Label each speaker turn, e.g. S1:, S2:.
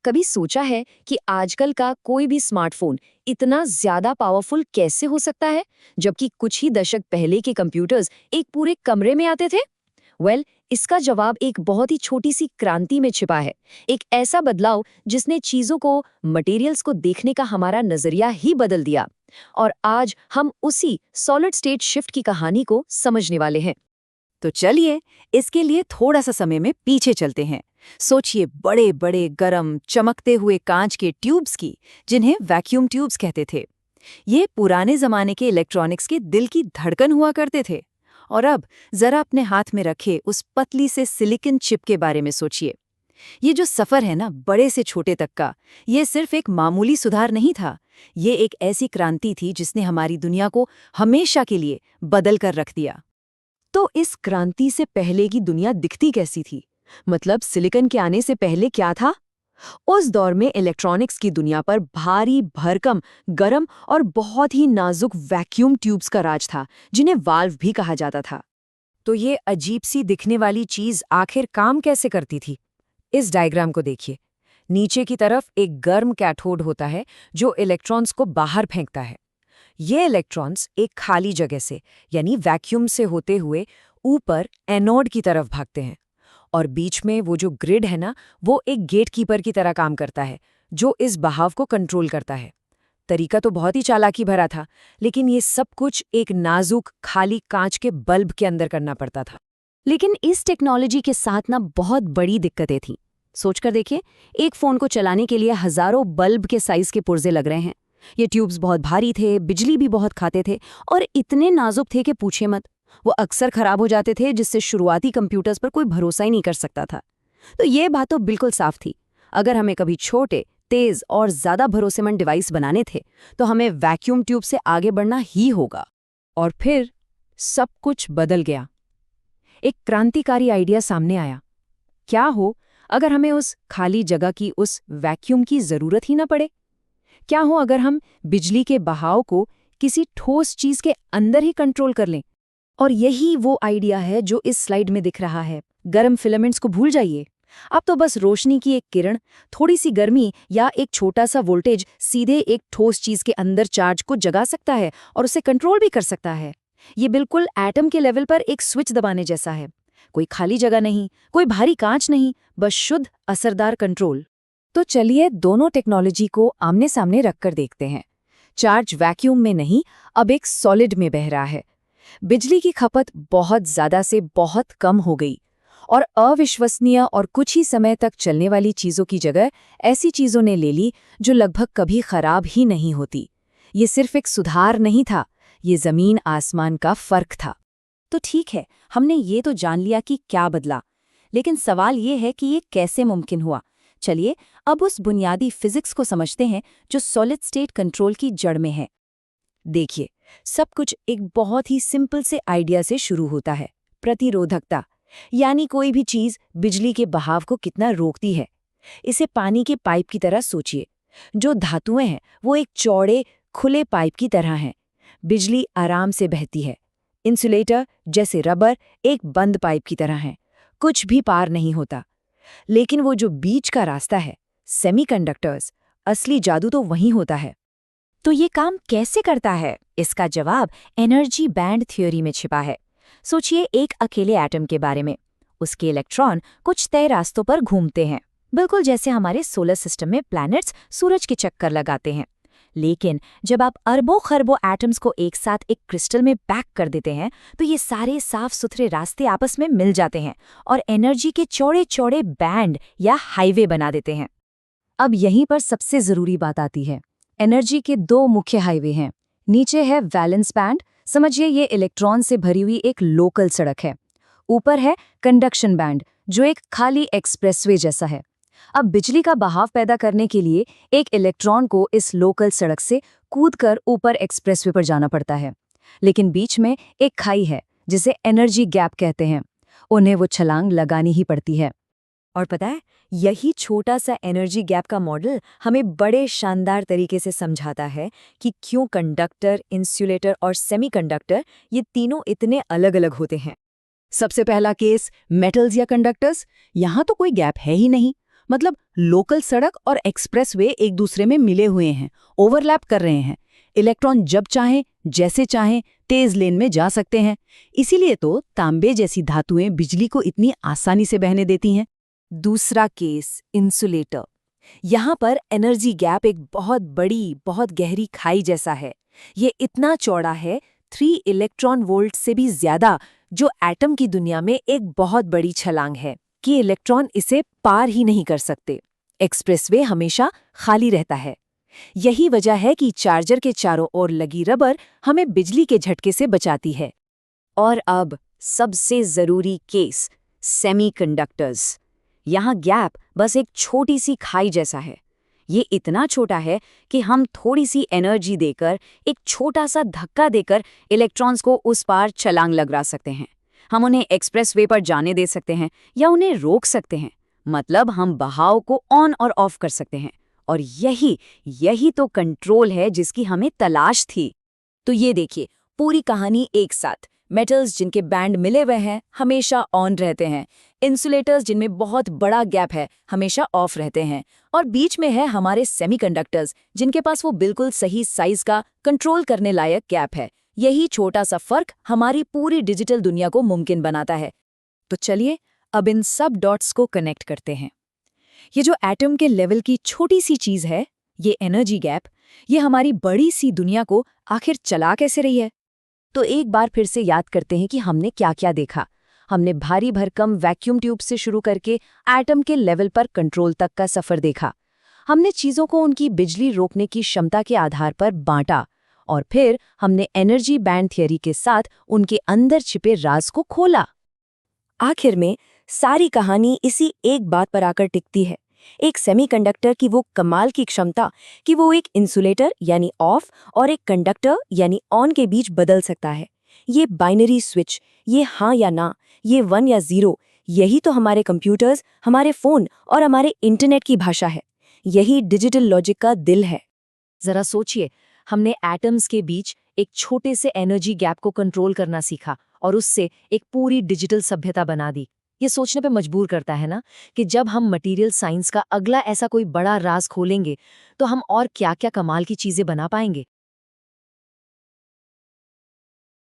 S1: कभी सोचा है कि आजकल का कोई भी स्मार्टफोन इतना ज्यादा पावरफुल कैसे हो सकता है, जबकि कुछ ही दशक पहले के कंप्यूटर्स एक पूरे कमरे में आते थे? इसका जवाब एक बहुत ही छोटी सी क्रांति में छिपा है। एक ऐसा बदलाव जिसने चीजों को, मटेरियल्स को देखने का हमारा नजरिया ही बदल दिया। और आज हम उसी सॉलिड स्टेट शिफ्ट की कहानी को समझने वाले हैं।
S2: तो चलिए इसके लिए थोड़ा सा समय में पीछे चलते हैं। सोचिए बड़े बड़े गरम चमकते हुए कांच के ट्यूब्स की, जिन्हें वैक्यूम ट्यूब्स कहते थे। ये पुराने जमाने के इलेक्ट्रॉनिक्स के दिल की धड़कन हुआ करते थे। और अब जरा अपने हाथ में रखे उस पतली से सिलिकॉन चिप के बारे में सोचिए। ये जो सफर है ना, बड़े से छोटे तक का, ये सिर्फ एक मामूली सुधार नहीं था। ये एक ऐसी क्रांति थी जिसने हमारी दुनिया को हमेशा के लिए बदल कर रख दिया।
S1: तो इस क्रांति से पहले की दुनिया दिखती कैसी थी? मतलब सिलिकॉन के आने से पहले क्या था? उस दौर में इलेक्ट्रॉनिक्स की दुनिया पर भारी भरकम, गरम और बहुत ही नाजुक वैक्यूम ट्यूब्स का राज था, जिन्हें वाल्व भी कहा जाता था।
S2: तो ये अजीब सी दिखने वाली चीज आखिर काम कैसे करती थी? इस डायग्राम को देखिए। नीचे की तरफ एक गर्म कैथोड होता है जो इलेक्ट्रॉन्स को बाहर फेंकता है। ये इलेक्ट्रॉन्स एक खाली जगह से, यानी वैक्यूम से होते हुए ऊपर एनोड की तरफ भागते हैं। और बीच में वो जो ग्रिड है ना, वो एक गेटकीपर की तरह काम करता है, जो इस बहाव को कंट्रोल करता है। तरीका तो बहुत ही चालाकी भरा था, लेकिन ये सब कुछ एक नाजुक खाली कांच के बल्ब के अंदर करना पड़ता था।
S1: लेकिन इस टेक्नोलॉजी के साथ ना बहुत बड़ी दिक्कतें थीं। सोचकर देखिए, एक फोन को चलाने के लिए हजारों बल्ब के साइज के पुर्जे लग रहे हैं। ये ट्यूब्स बहुत भारी थे, बिजली भी बहुत खाते थे और इतने नाजुक थे कि पूछे मत। वो अक्सर खराब हो जाते थे, जिससे शुरुआती कंप्यूटर्स पर कोई भरोसा ही नहीं कर सकता था। तो ये बात तो बिल्कुल साफ थी, अगर हमें कभी छोटे, तेज और ज्यादा भरोसेमंद डिवाइस बनाने थे तो हमें वैक्यूम ट्यूब से आगे बढ़ना ही होगा।
S2: और फिर सब कुछ बदल गया। एक क्रांतिकारी आइडिया सामने आया। क्या हो अगर हमें उस खाली जगह की, उस वैक्यूम की जरूरत ही न पड़े? क्या हो अगर हम बिजली के बहाव को किसी ठोस चीज के अंदर ही कंट्रोल कर लें? और यही वो आइडिया है जो इस स्लाइड में दिख रहा है। गर्म फिलामेंट्स को भूल जाइए। अब तो बस रोशनी की एक किरण, थोड़ी सी गर्मी या एक छोटा सा वोल्टेज सीधे एक ठोस चीज के अंदर चार्ज को जगा सकता है और उसे कंट्रोल भी कर सकता है। ये बिल्कुल एटम के लेवल पर एक स्विच दबाने जैसा है। कोई खाली जगह नहीं, कोई भारी कांच नहीं, बस शुद्ध असरदार कंट्रोल। तो चलिए दोनों टेक्नोलॉजी को आमने सामने रखकर देखते हैं। चार्ज वैक्यूम में नहीं, अब एक सॉलिड में बह रहा है। बिजली की खपत बहुत ज्यादा से बहुत कम हो गई और अविश्वसनीय और कुछ ही समय तक चलने वाली चीजों की जगह ऐसी चीजों ने ले ली जो लगभग कभी खराब ही नहीं होती। ये सिर्फ एक सुधार नहीं था, ये जमीन आसमान का फर्क था। तो ठीक है, हमने ये तो जान लिया कि क्या बदला, लेकिन सवाल ये है कि ये कैसे मुमकिन हुआ। चलिए अब उस बुनियादी फिजिक्स को समझते हैं जो सॉलिड स्टेट कंट्रोल की जड़ में है। देखिए, सब कुछ एक बहुत ही सिंपल से आइडिया से शुरू होता है, प्रतिरोधकता। यानी कोई भी चीज बिजली के बहाव को कितना रोकती है। इसे पानी के पाइप की तरह सोचिए। जो धातुएं हैं वो एक चौड़े खुले पाइप की तरह हैं। बिजली आराम से बहती है। इंसुलेटर जैसे रबर एक बंद पाइप की तरह हैं, कुछ भी पार नहीं होता। लेकिन वो जो बीच का रास्ता है, सेमीकंडक्टर्स, असली जादू तो वहीं होता है। तो ये काम कैसे करता है? इसका जवाब एनर्जी बैंड थ्योरी में छिपा है। सोचिए एक अकेले एटम के बारे में। उसके इलेक्ट्रॉन कुछ तय रास्तों पर घूमते हैं, बिल्कुल जैसे हमारे सोलर सिस्टम में प्लैनेट्स सूरज के चक्कर लगाते हैं। लेकिन जब आप अरबों खरबों एटम्स को एक साथ एक क्रिस्टल में पैक कर देते हैं तो ये सारे साफ सुथरे रास्ते आपस में मिल जाते हैं और एनर्जी के चौड़े चौड़े बैंड या हाईवे बना देते हैं। अब यहीं पर सबसे जरूरी बात आती है। एनर्जी के दो मुख्य हाईवे हैं। नीचे है वैलेंस बैंड, समझिए ये इलेक्ट्रॉन से भरी हुई एक लोकल सड़क है। ऊपर है कंडक्शन बैंड, जो एक खाली एक्सप्रेसवे जैसा है। अब बिजली का बहाव पैदा करने के लिए एक इलेक्ट्रॉन को इस लोकल सड़क से कूदकर ऊपर एक्सप्रेसवे पर जाना पड़ता है। लेकिन बीच में एक खाई है जिसे एनर्जी गैप कहते हैं। उन्हें वो छलांग लगानी ही पड़ती है। और पता है, यही छोटा सा एनर्जी गैप का मॉडल हमें बड़े शानदार तरीके से समझाता है कि क्यों कंडक्टर, इंसुलेटर और सेमीकंडक्टर ये तीनों इतने अलग अलग होते हैं। सबसे पहला केस, मेटल्स या कंडक्टर्स। यहाँ तो कोई गैप है ही नहीं, मतलब लोकल सड़क और एक्सप्रेसवे एक दूसरे में मिले हुए हैं, ओवरलैप कर रहे हैं। इलेक्ट्रॉन जब चाहें, जैसे चाहें, तेज लेन में जा सकते हैं। इसीलिए तो तांबे जैसी धातुएं बिजली को इतनी आसानी से बहने देती हैं।
S3: दूसरा केस, इंसुलेटर। यहाँ पर एनर्जी गैप एक बहुत बड़ी, बहुत गहरी खाई जैसा है। ये इतना चौड़ा है, 3 इलेक्ट्रॉन वोल्ट से भी ज्यादा, जो एटम की दुनिया में एक बहुत बड़ी छलांग है कि इलेक्ट्रॉन इसे पार ही नहीं कर सकते। एक्सप्रेसवे हमेशा खाली रहता है। यही वजह है कि चार्जर के चारों ओर लगी रबर हमें बिजली के झटके से बचाती है।
S1: और अब सबसे जरूरी केस, सेमीकंडक्टर्स। यहाँ गैप बस एक छोटी सी खाई जैसा है। ये इतना छोटा है कि हम थोड़ी सी एनर्जी देकर, एक छोटा सा धक्का देकर इलेक्ट्रॉन्स को उस पार छलांग लगा सकते हैं। हम उन्हें एक्सप्रेसवे पर जाने दे सकते हैं या उन्हें रोक सकते हैं। मतलब हम बहाव को ऑन और ऑफ कर सकते हैं। और यही तो कंट्रोल है जिसकी हमें तलाश थी।
S3: तो ये देखिए, पूरी कहानी एक साथ। मेटल्स जिनके बैंड मिले हुए हैं हमेशा ऑन रहते हैं। इंसुलेटर्स जिनमें बहुत बड़ा गैप है हमेशा ऑफ रहते हैं। और बीच में है हमारे सेमीकंडक्टर्स जिनके पास वो बिल्कुल सही साइज का कंट्रोल करने लायक गैप है। यही छोटा सा फर्क हमारी पूरी डिजिटल दुनिया को मुमकिन बनाता है। तो चलिए अब इन सब डॉट्स को कनेक्ट करते हैं। ये जो एटम के लेवल की छोटी सी चीज है, ये एनर्जी गैप, ये हमारी बड़ी सी दुनिया को आखिर चला कैसे रही है?
S1: तो एक बार फिर से याद करते हैं कि हमने क्या क्या देखा। हमने भारी भरकम वैक्यूम ट्यूब से शुरू करके एटम के लेवल पर कंट्रोल तक का सफर देखा। हमने चीजों को उनकी बिजली रोकने की क्षमता के आधार पर बांटा और फिर हमने एनर्जी बैंड थियरी के साथ उनके अंदर छिपे राज को खोला।
S3: आखिर में सारी कहानी इसी एक बात पर आकर टिकती है, एक सेमीकंडक्टर की वो कमाल की क्षमता कि वो एक इंसुलेटर यानी ऑफ और एक कंडक्टर यानी ऑन के बीच बदल सकता है। ये बाइनरी स्विच, ये हाँ या ना, ये 1 या 0, यही तो हमारे कंप्यूटर्स, हमारे फोन और हमारे इंटरनेट की भाषा है। यही डिजिटल लॉजिक का दिल है। जरा सोचिए, हमने एटम्स के बीच एक छोटे से एनर्जी गैप को कंट्रोल करना सीखा और उससे एक पूरी डिजिटल सभ्यता बना दी। ये सोचने पे मजबूर करता है ना कि जब हम मटेरियल साइंस का अगला ऐसा कोई बड़ा राज खोलेंगे तो हम और क्या क्या कमाल की चीजें बना पाएंगे।